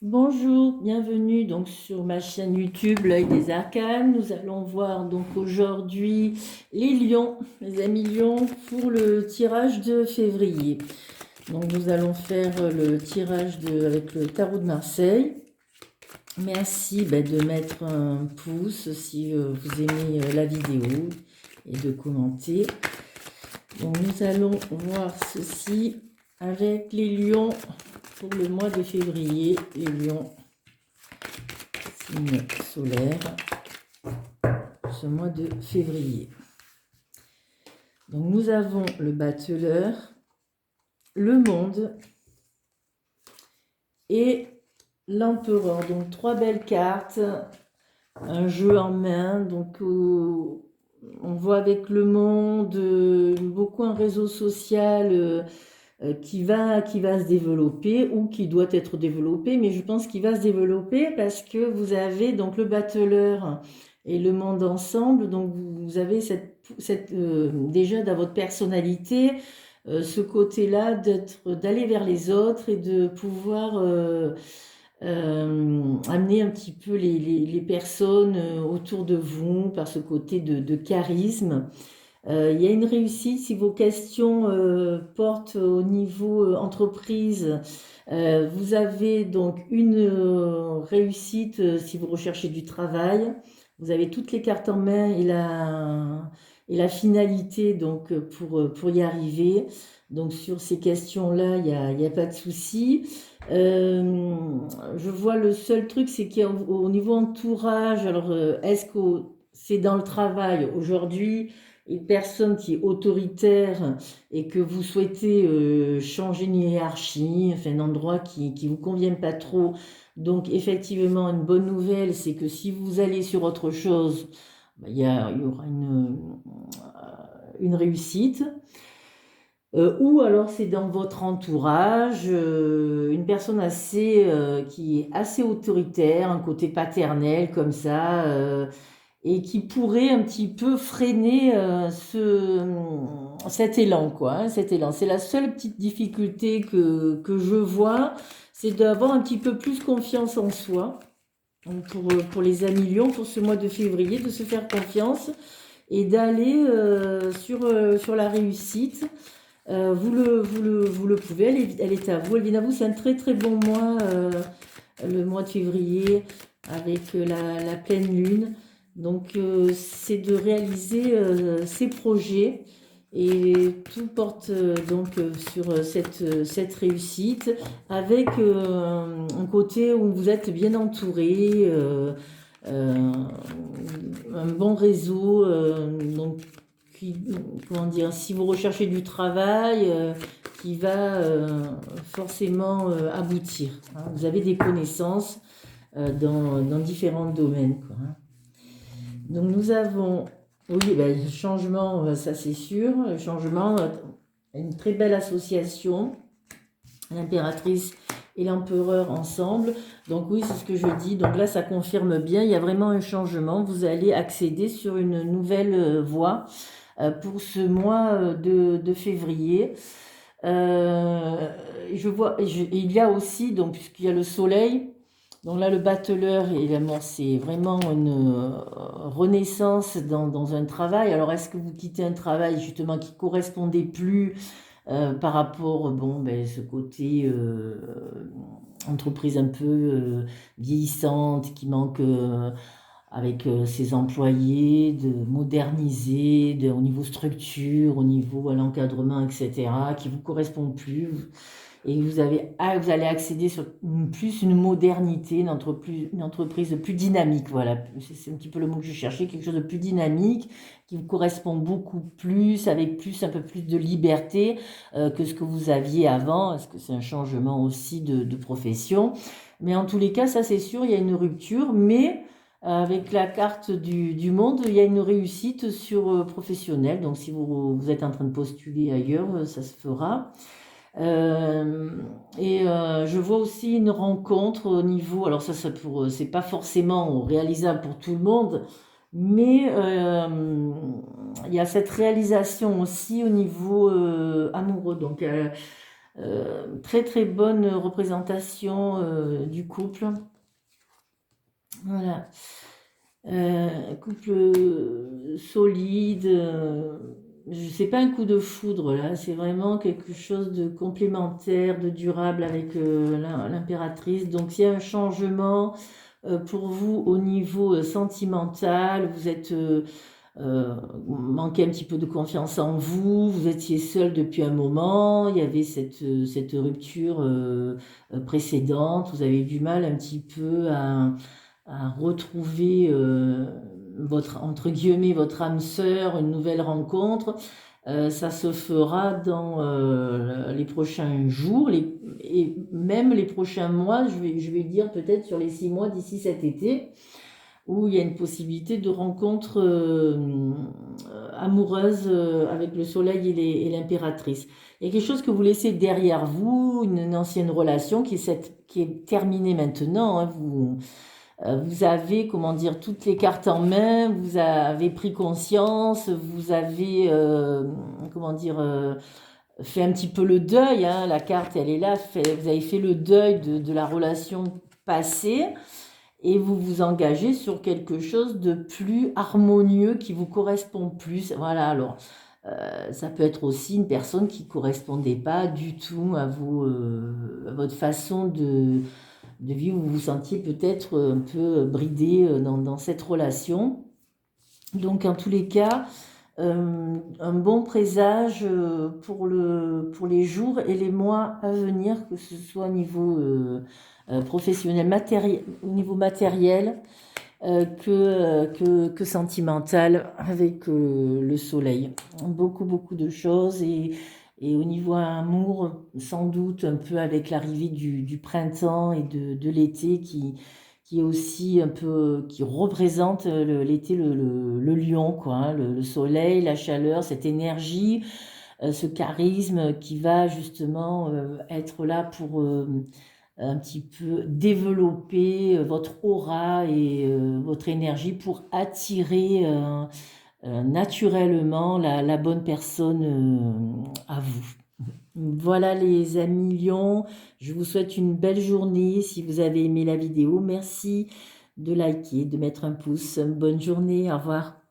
Bonjour, bienvenue donc sur ma chaîne YouTube L'Œil des Arcanes. Nous allons voir donc aujourd'hui les lions, les amis lions, pour le tirage de février. Donc nous allons faire le tirage avec le tarot de Marseille. Merci de mettre un pouce si vous aimez la vidéo et de commenter. Donc nous allons voir ceci avec les lions pour le mois de février. Les lions, signe solaire, ce mois de février. Donc nous avons le battleur, le monde et l'empereur. Donc trois belles cartes, un jeu en main. Donc on voit avec le monde beaucoup un réseau social qui va se développer ou qui doit être développé, mais je pense qu'il va se développer parce que vous avez donc le battleur et le monde ensemble. Donc vous avez déjà dans votre personnalité ce côté-là d'aller vers les autres et de pouvoir amener un petit peu les personnes autour de vous par ce côté de charisme. Il y a une réussite si vos questions portent au niveau entreprise. Vous avez donc une réussite si vous recherchez du travail. Vous avez toutes les cartes en main et la finalité donc pour y arriver. Donc sur ces questions-là, il y a pas de souci. Je vois le seul truc, c'est qu'au niveau entourage, alors est-ce que c'est dans le travail aujourd'hui? Une personne qui est autoritaire et que vous souhaitez changer une hiérarchie, enfin un endroit qui ne vous convient pas trop. Donc effectivement, une bonne nouvelle, c'est que si vous allez sur autre chose, il y aura une réussite. Ou alors c'est dans votre entourage, une personne qui est assez autoritaire, un côté paternel comme ça, et qui pourrait un petit peu freiner cet élan, quoi, hein, cet élan. C'est la seule petite difficulté que je vois, c'est d'avoir un petit peu plus confiance en soi. Donc pour les amis Lions, pour ce mois de février, de se faire confiance et d'aller sur la réussite. Vous le pouvez, elle est à vous, elle vient à vous. C'est un très très bon mois, le mois de février, avec la pleine lune. Donc c'est de réaliser ces projets et tout porte donc sur cette réussite avec un côté où vous êtes bien entouré, euh, un bon réseau. Donc comment dire, si vous recherchez du travail qui va forcément aboutir, hein. Vous avez des connaissances dans différents domaines, quoi, hein. Donc nous avons, oui, le changement, ça c'est sûr, le changement, une très belle association, l'impératrice et l'empereur ensemble. Donc oui, c'est ce que je dis. Donc là, ça confirme bien, il y a vraiment un changement. Vous allez accéder sur une nouvelle voie pour ce mois de février. Je vois, il y a aussi, donc, puisqu'il y a le soleil, donc là, le battleur, évidemment, c'est vraiment une renaissance dans un travail. Alors, est-ce que vous quittez un travail justement qui correspondait plus par rapport, ce côté entreprise un peu vieillissante, qui manque avec ses employés, de moderniser au niveau structure, au niveau à l'encadrement, etc., qui vous correspond plus. Et vous allez accéder sur plus une modernité, une entreprise plus dynamique. Voilà, c'est un petit peu le mot que je cherchais, quelque chose de plus dynamique, qui vous correspond beaucoup plus, avec un peu plus de liberté que ce que vous aviez avant. Est-ce que c'est un changement aussi de profession? Mais en tous les cas, ça c'est sûr, il y a une rupture, mais avec la carte du monde, il y a une réussite sur professionnelle. Donc si vous êtes en train de postuler ailleurs, ça se fera. Je vois aussi une rencontre au niveau, alors ça c'est pas forcément réalisable pour tout le monde, mais il y a cette réalisation aussi au niveau amoureux. Donc Très très bonne représentation du couple. Voilà. Couple solide. C'est pas un coup de foudre là, c'est vraiment quelque chose de complémentaire, de durable avec l'impératrice. Donc il y a un changement pour vous au niveau sentimental. Vous êtes manquez un petit peu de confiance en vous, vous étiez seul depuis un moment, il y avait cette rupture précédente, vous avez eu du mal un petit peu à retrouver votre, entre guillemets, votre âme sœur, une nouvelle rencontre. Ça se fera dans les prochains jours et même les prochains mois, je vais dire peut-être sur les 6 mois d'ici cet été où il y a une possibilité de rencontre amoureuse avec le soleil et l'impératrice. Il y a quelque chose que vous laissez derrière vous, une ancienne relation qui est terminée maintenant. Hein. Vous avez, comment dire, toutes les cartes en main, vous avez pris conscience, vous avez, comment dire, fait un petit peu le deuil. Hein. La carte, elle est là, vous avez fait le deuil de la relation passée et vous vous engagez sur quelque chose de plus harmonieux qui vous correspond plus. Voilà, alors ça peut être aussi une personne qui ne correspondait pas du tout à votre façon de vivre, où vous vous sentiez peut-être un peu bridé dans cette relation. Donc en tous les cas, un bon présage pour les jours et les mois à venir, que ce soit au niveau professionnel, au niveau matériel que sentimental avec le soleil. Beaucoup, beaucoup de choses et au niveau amour, sans doute un peu avec l'arrivée du printemps et de l'été qui est aussi un peu, qui représente l'été, le lion, quoi, hein, le soleil, la chaleur, cette énergie, ce charisme qui va justement être là pour un petit peu développer votre aura et votre énergie pour attirer naturellement la bonne personne à vous. Voilà les amis Lions, je vous souhaite une belle journée. Si vous avez aimé la vidéo, merci de liker, de mettre un pouce. Bonne journée, au revoir.